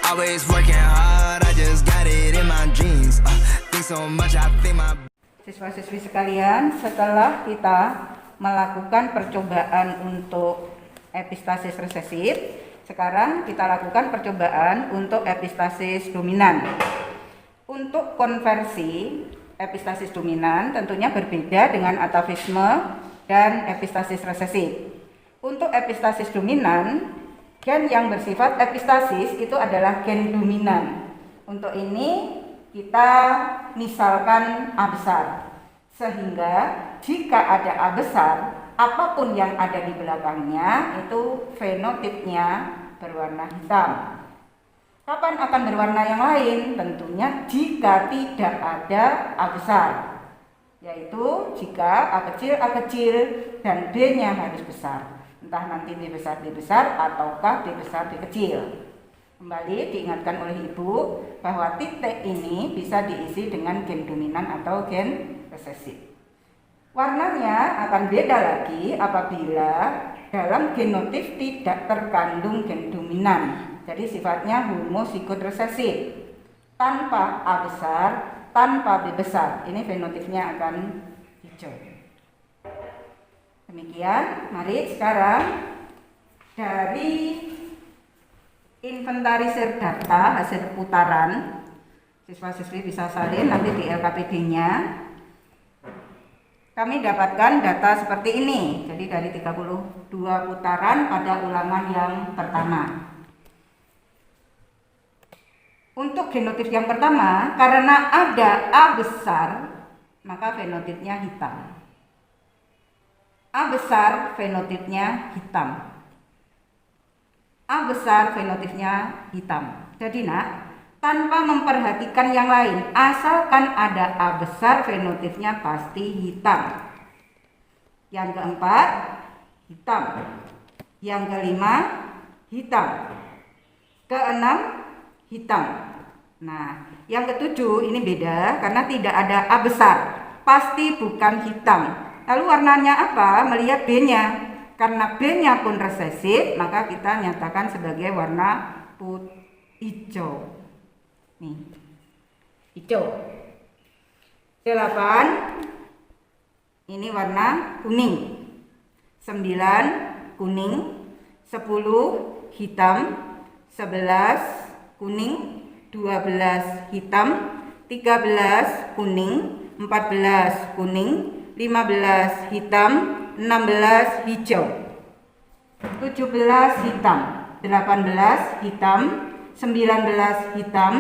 Always working hard, I just got it in my jeans. Think so much, I think my... Siswa-siswi sekalian, setelah kita melakukan percobaan untuk epistasis resesif, sekarang kita lakukan percobaan untuk epistasis dominan. Untuk konversi epistasis dominan tentunya berbeda dengan atavisme dan epistasis resesif. Untuk epistasis dominan, gen yang bersifat epistasis itu adalah gen dominan. Untuk ini kita misalkan A besar, sehingga jika ada A besar, apapun yang ada di belakangnya itu fenotipnya berwarna hitam. Kapan akan berwarna yang lain? Tentunya jika tidak ada A besar, yaitu jika A kecil dan B-nya harus besar. Entah nanti B besar ataukah B besar B kecil. Kembali diingatkan oleh Ibu bahwa titik ini bisa diisi dengan gen dominan atau gen resesif. Warnanya akan beda lagi apabila dalam genotip tidak terkandung gen dominan. Jadi sifatnya homozigot resesif. Tanpa A besar, tanpa B besar. Ini fenotipnya akan hijau. Demikian, mari sekarang dari inventarisir data hasil putaran, siswa-siswi bisa salin nanti di LKPD-nya. Kami dapatkan data seperti ini. Jadi dari 32 putaran pada ulangan yang pertama. Untuk genotip yang pertama, karena ada A besar, maka fenotipnya hitam. A besar fenotipnya hitam. A besar fenotipnya hitam. Jadi nak, tanpa memperhatikan yang lain, asalkan ada A besar fenotipnya pasti hitam. Yang keempat, hitam. Yang kelima, hitam. Keenam, hitam. Nah, yang ketujuh ini beda karena tidak ada A besar, pasti bukan hitam. Lalu warnanya apa? Melihat B-nya. Karena B-nya pun resesif, maka kita nyatakan sebagai warna hijau. Nih, hijau. 8, ini warna kuning. 9, kuning. 10, hitam. 11, kuning. 12, hitam. 13, kuning. 14, kuning. 15 hitam, 16 hijau, 17 hitam, 18 hitam, 19 hitam,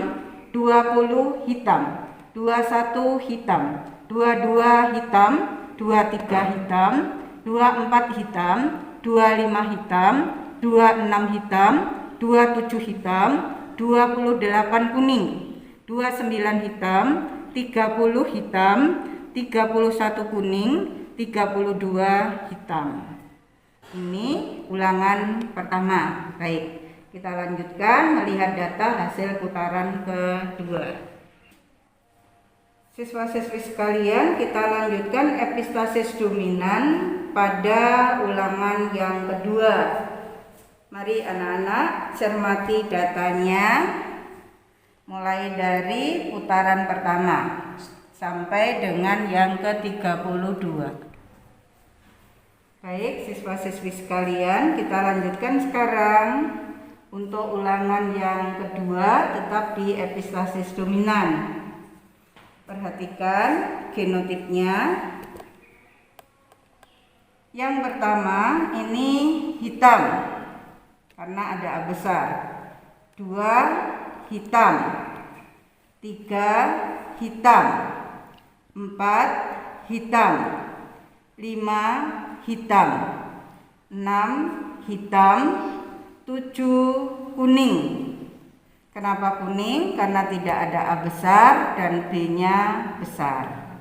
20 hitam, 21 hitam, 22 hitam, 23 hitam, 24 hitam, 25 hitam, 26 hitam, 27 hitam, 28 kuning, 29 hitam, 30 hitam, 31 kuning, 32 hitam. Ini ulangan pertama. Baik, kita lanjutkan melihat data hasil putaran kedua. Siswa-siswi sekalian, kita lanjutkan epistasis dominan pada ulangan yang kedua. Mari anak-anak cermati datanya mulai dari putaran pertama sampai dengan yang ke-32. Baik, siswa-siswi sekalian, kita lanjutkan sekarang untuk ulangan yang kedua tetap di epistasis dominan. Perhatikan genotipnya. Yang pertama ini hitam karena ada A besar. 2 hitam. 3 hitam. 4 hitam, 5 hitam, 6 hitam, 7 kuning. Kenapa kuning? Karena tidak ada A besar dan B-nya besar.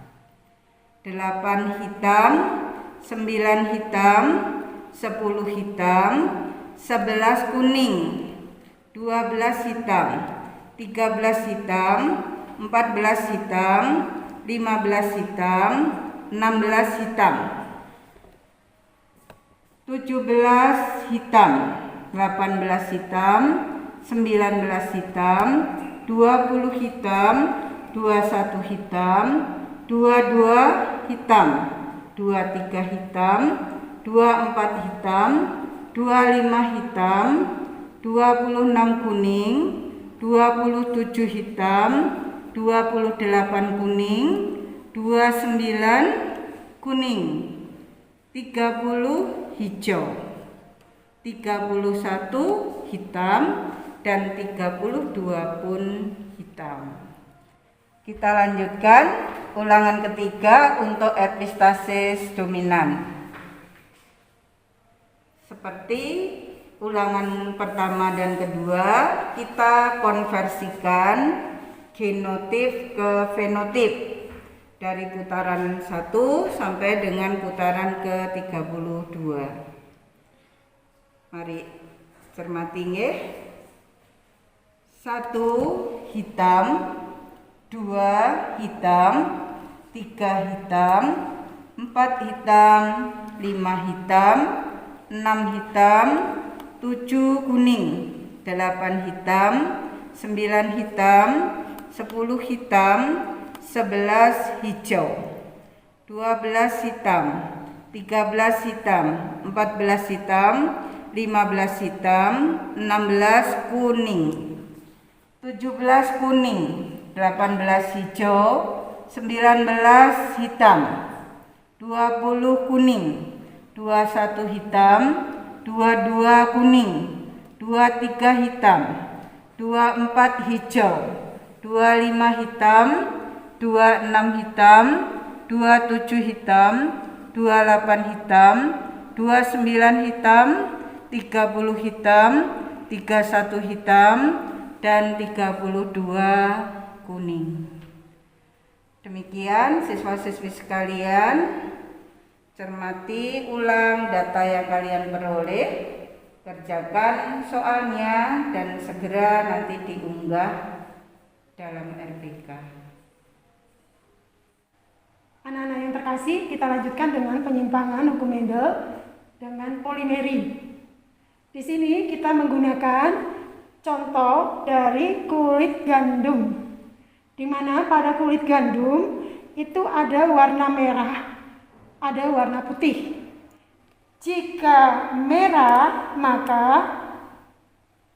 8 hitam, 9 hitam, 10 hitam, 11 kuning, 12 hitam, 13 hitam, 14 hitam, 15 hitam, 16 hitam, 17 hitam, 18 hitam, 19 hitam, 20 hitam, 21 hitam, 22 hitam, 23 hitam, 24 hitam, 25 hitam, 26 kuning, 27 hitam, 28 kuning, 29 kuning, 30 hijau, 31 hitam, dan 32 pun hitam. Kita lanjutkan ulangan ketiga untuk epistasis dominan. Seperti ulangan pertama dan kedua, kita konversikan genotip ke fenotip dari putaran 1 sampai dengan putaran ke-32. Mari cermati nggih. 1 hitam, 2 hitam, 3 hitam, 4 hitam, 5 hitam, 6 hitam, 7 kuning, 8 hitam, 9 hitam, 10 hitam, 11 hijau, 12 hitam, 13 hitam, 14 hitam, 15 hitam, 16 kuning, 17 kuning, 18 hijau, 19 hitam, 20 kuning, 21 hitam, 22 kuning, 23 hitam, 24 hijau, 25 hitam, 26 hitam, 27 hitam, 28 hitam, 29 hitam, 30 hitam, 31 hitam, dan 32 kuning. Demikian siswa-siswi sekalian, cermati ulang data yang kalian peroleh, kerjakan soalnya, dan segera nanti diunggah dalam RPK. Anak-anak yang terkasih, kita lanjutkan dengan penyimpangan hukum Mendel dengan polimeri. Di sini kita menggunakan contoh dari kulit gandum, di mana pada kulit gandum itu ada warna merah, ada warna putih. Jika merah, maka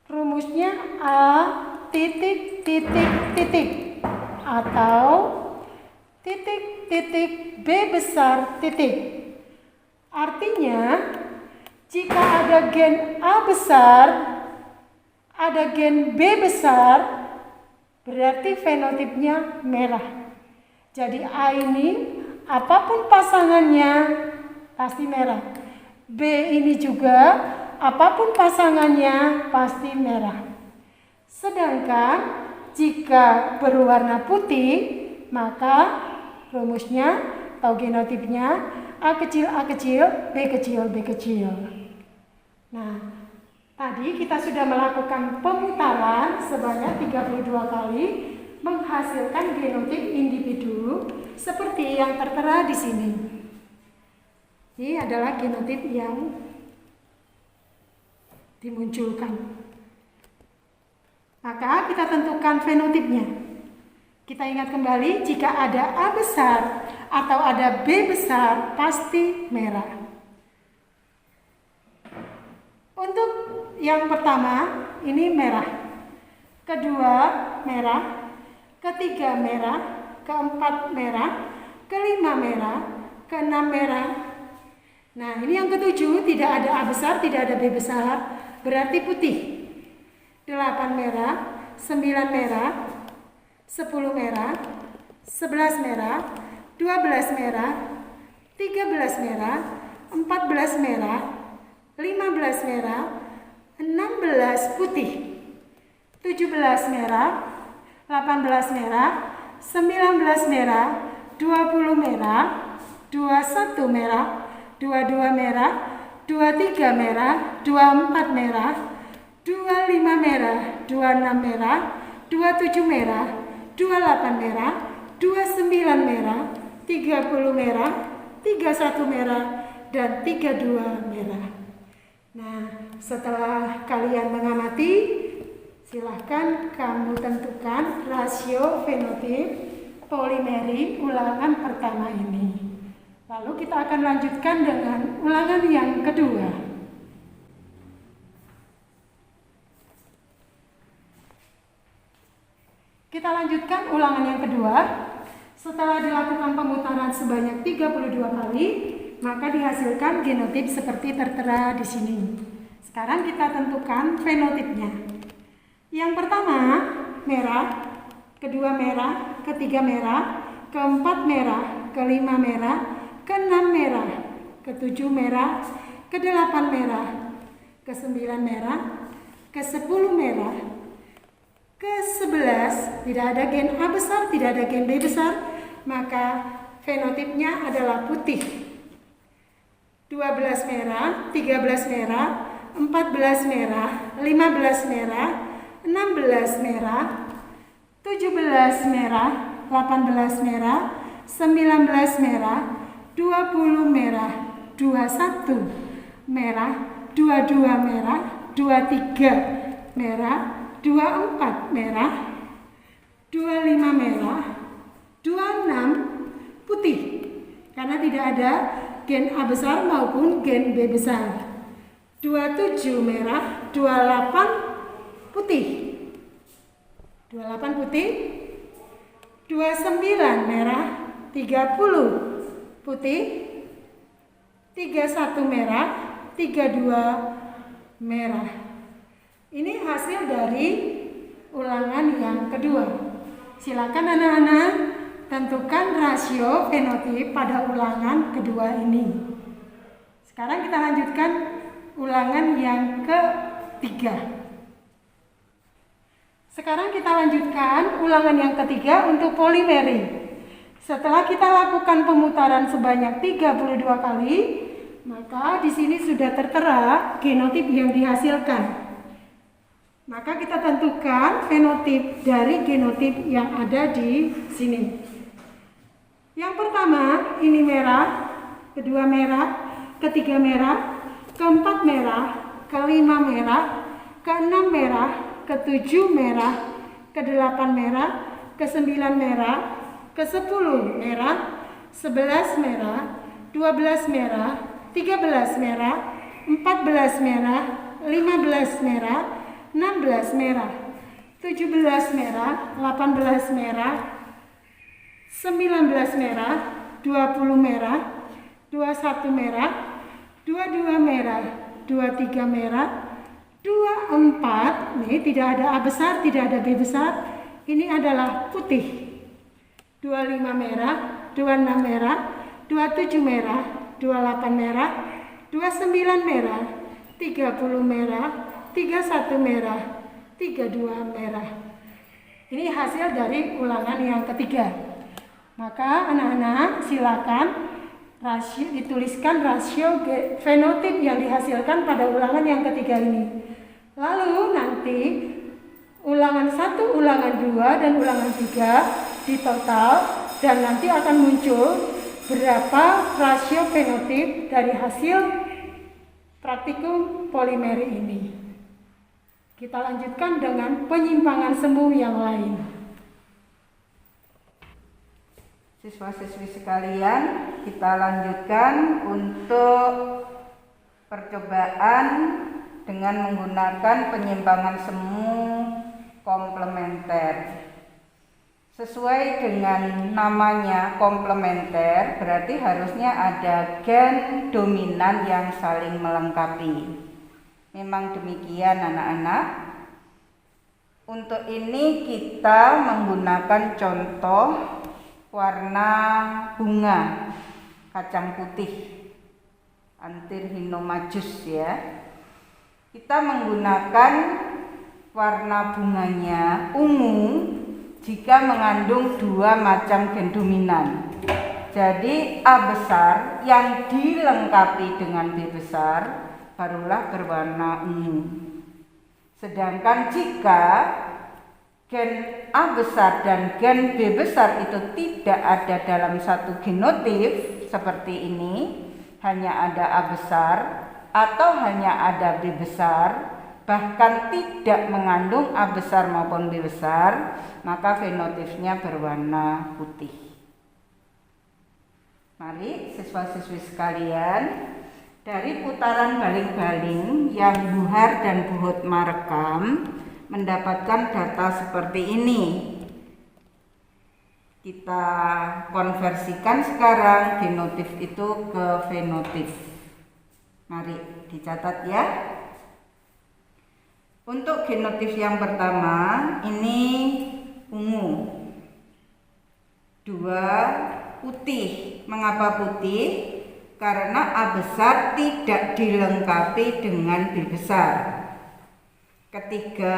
rumusnya A titik titik titik atau titik titik B besar titik. Artinya jika ada gen A besar, ada gen B besar, berarti fenotipnya merah. Jadi A ini apapun pasangannya pasti merah. B ini juga apapun pasangannya pasti merah. Sedangkan jika berwarna putih, maka rumusnya atau genotipnya A kecil, B kecil, B kecil. Nah, tadi kita sudah melakukan pemutaran sebanyak 32 kali menghasilkan genotip individu seperti yang tertera di sini. Ini adalah genotip yang dimunculkan. Maka kita tentukan fenotipnya. Kita ingat kembali, jika ada A besar atau ada B besar pasti merah. Untuk yang pertama ini merah, kedua merah, ketiga merah, keempat merah, kelima merah, keenam merah. Nah, ini yang ketujuh, tidak ada A besar, tidak ada B besar, berarti putih. 8 merah, 9 merah, 10 merah, 11 merah, 12 merah, 13 merah, 14 merah, 15 merah, 16 putih, 17 merah, 18 merah, 19 merah, 20 merah, 21 merah, 22 merah, 23 merah, 24 merah, 25 merah, 26 merah, 27 merah, 28 merah, 29 merah, 30 merah, 31 merah, dan 32 merah. Nah, setelah kalian mengamati, Silahkan kamu tentukan rasio fenotip polimeri ulangan pertama ini. Lalu kita akan lanjutkan dengan ulangan yang kedua. Kita lanjutkan ulangan yang kedua. Setelah dilakukan pemutaran sebanyak 32 kali, maka dihasilkan genotip seperti tertera di sini. Sekarang kita tentukan fenotipnya. Yang pertama, merah, kedua merah, ketiga merah, keempat merah, kelima merah, keenam merah, ketujuh merah, kedelapan merah, kesembilan merah, kesepuluh merah, ke-11 tidak ada gen A besar, tidak ada gen B besar, maka fenotipnya adalah putih. 12 merah, 13 merah, 14 merah, 15 merah, 16 merah, 17 merah, 18 merah, 19 merah, 20 merah, 21 merah, 22 merah, 23 merah, 24 merah, 25 merah, 26 putih karena tidak ada gen A besar maupun gen B besar. 27 merah, 28 putih. 28 putih. 29 merah, 30 putih. 31 merah, 32 merah. Ini hasil dari ulangan yang kedua. Silakan anak-anak tentukan rasio fenotip pada ulangan kedua ini. Sekarang kita lanjutkan ulangan yang ketiga. Sekarang kita lanjutkan ulangan yang ketiga untuk polimeri. Setelah kita lakukan pemutaran sebanyak 32 kali, maka di sini sudah tertera genotip yang dihasilkan. Maka kita tentukan fenotip dari genotip yang ada di sini. Yang pertama, ini merah, kedua merah, ketiga merah, keempat merah, kelima merah, keenam merah, ketujuh merah, kedelapan merah, kesembilan merah, kesepuluh merah, 11 merah, 12 merah, 13 merah, 14 merah, 15 merah, 16 merah, 17 merah, 18 merah, 19 merah, 20 merah, 21 merah, 22 merah, 23 merah, 24, nih tidak ada A besar, tidak ada B besar, ini adalah putih. 25 merah, 26 merah, 27 merah, 28 merah, 29 merah, 30 merah, 31 merah, 32 merah. Ini hasil dari ulangan yang ketiga. Maka anak-anak silakan dituliskan rasio fenotip yang dihasilkan pada ulangan yang ketiga ini. Lalu nanti ulangan 1, ulangan 2, dan ulangan 3 ditotal dan nanti akan muncul berapa rasio fenotip dari hasil praktikum polimeri ini. Kita lanjutkan dengan penyimpangan semu yang lain. Siswa-siswi sekalian, kita lanjutkan untuk percobaan dengan menggunakan penyimpangan semu komplementer. Sesuai dengan namanya komplementer, berarti harusnya ada gen dominan yang saling melengkapi. Memang demikian anak-anak. Untuk ini kita menggunakan contoh warna bunga kacang putih Antirrhinomagus ya. Kita menggunakan warna bunganya ungu jika mengandung 2 macam gen dominan. Jadi A besar yang dilengkapi dengan B besar barulah berwarna ungu. Sedangkan jika gen A besar dan gen B besar itu tidak ada dalam satu genotip seperti ini, hanya ada A besar atau hanya ada B besar, bahkan tidak mengandung A besar maupun B besar, maka fenotipnya berwarna putih. Mari siswa-siswi sekalian, dari putaran baling-baling yang Bu Har dan Bu Hotma rekam, mendapatkan data seperti ini. Kita konversikan sekarang genotip itu ke fenotip. Mari dicatat ya. Untuk genotip yang pertama ini ungu, 2 putih. Mengapa putih? Karena A besar tidak dilengkapi dengan B besar. Ketiga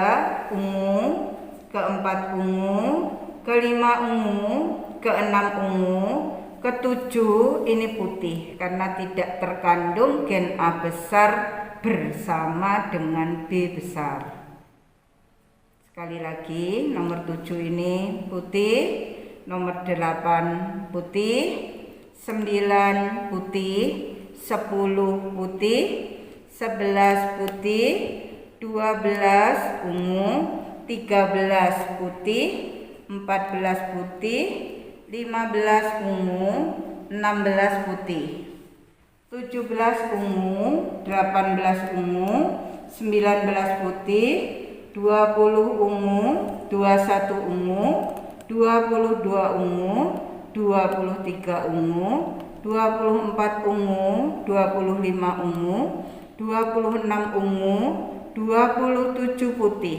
ungu, keempat ungu, kelima ungu, keenam ungu, ketujuh ini putih karena tidak terkandung gen A besar bersama dengan B besar. Sekali lagi, nomor 7 ini putih, nomor 8 putih, 9 putih, 10 putih, 11 putih, 12 ungu, 13 putih, 14 putih, 15 ungu, 16 putih, 17 ungu, 18 ungu, 19 putih, 20 ungu, 21 ungu, 22 ungu, 23 ungu, 24 ungu, 25 ungu, 26 ungu, 27 putih,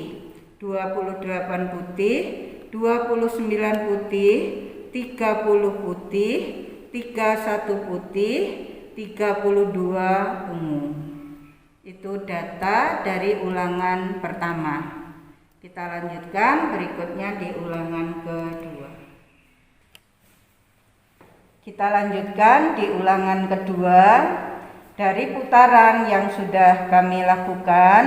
28 putih, 29 putih, 30 putih, 31 putih, 32 ungu. Itu data dari ulangan pertama. Kita lanjutkan berikutnya di ulangan kedua. Kita lanjutkan di ulangan kedua. Dari putaran yang sudah kami lakukan,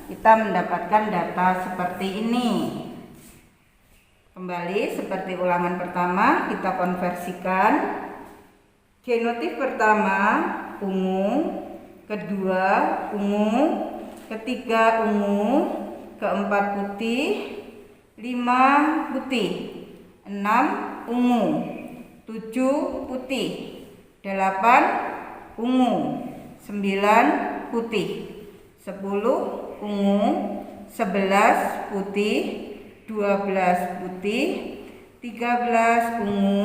kita mendapatkan data seperti ini. Kembali seperti ulangan pertama, kita konversikan. Genotip pertama ungu, kedua ungu, ketiga ungu, keempat putih, 5 putih, 6 ungu, 7 putih, 8 ungu, 9 putih, 10 ungu, 11 putih, 12 putih, 13 ungu,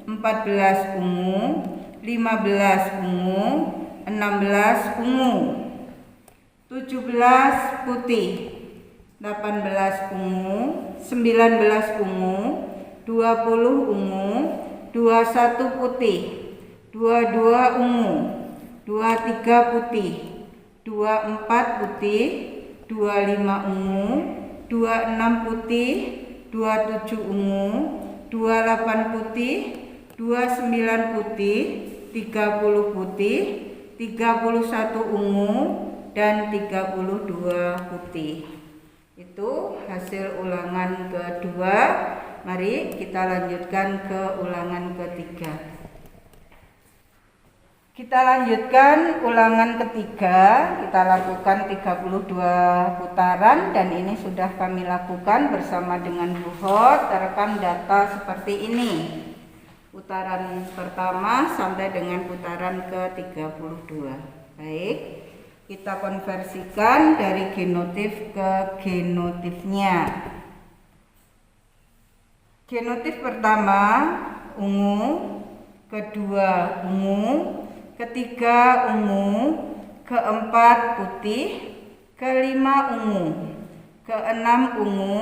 14 ungu, 15 ungu, 16 ungu, 17 putih, 18 ungu, 19 ungu, 20 ungu, 21 putih, 22 ungu, 23 putih, 24 putih, 25 ungu, 26 putih, 27 ungu, 28 putih, 29 putih, 30 putih, 31 ungu, dan 32 putih. Itu hasil ulangan kedua. Mari kita lanjutkan ke ulangan ketiga. Kita lanjutkan ulangan ketiga. Kita lakukan 32 putaran dan ini sudah kami lakukan bersama dengan Bu Hot. Terekam data seperti ini. Putaran pertama sampai dengan putaran ke-32. Baik, kita konversikan dari genotip ke genotipnya. Genotip pertama ungu, kedua ungu, ketiga ungu, keempat putih, kelima ungu, keenam ungu,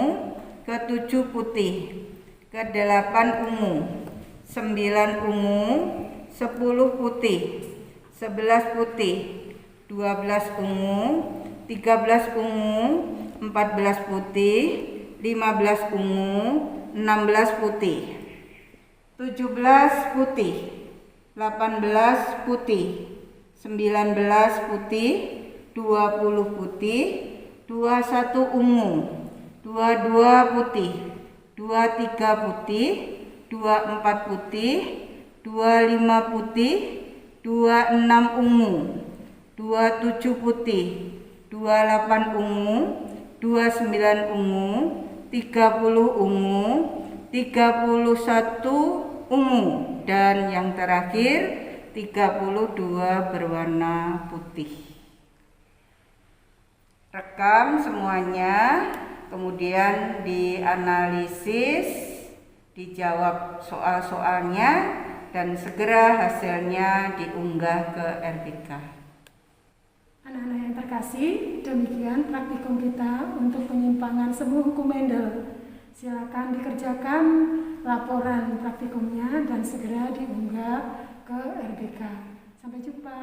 ketujuh putih, kedelapan ungu, 9 ungu, 10 putih, 11 putih, 12 ungu, 13 ungu, 14 putih, 15 ungu, 16 putih, 17 putih, 18 putih, 19 putih, 20 putih, 21 ungu, 22 putih, 23 putih, 24 putih, 25 putih, 26 ungu, 27 putih, 28 ungu, 29 ungu, 30 ungu, 31 ungu, dan yang terakhir 32 berwarna putih. Rekam semuanya, kemudian dianalisis, dijawab soal-soalnya, dan segera hasilnya diunggah ke RBK. Anak-anak yang terkasih, demikian praktikum kita untuk penyimpangan semu hukum Mendel. Silakan dikerjakan laporan praktikumnya dan segera diunggah ke RBK. Sampai jumpa.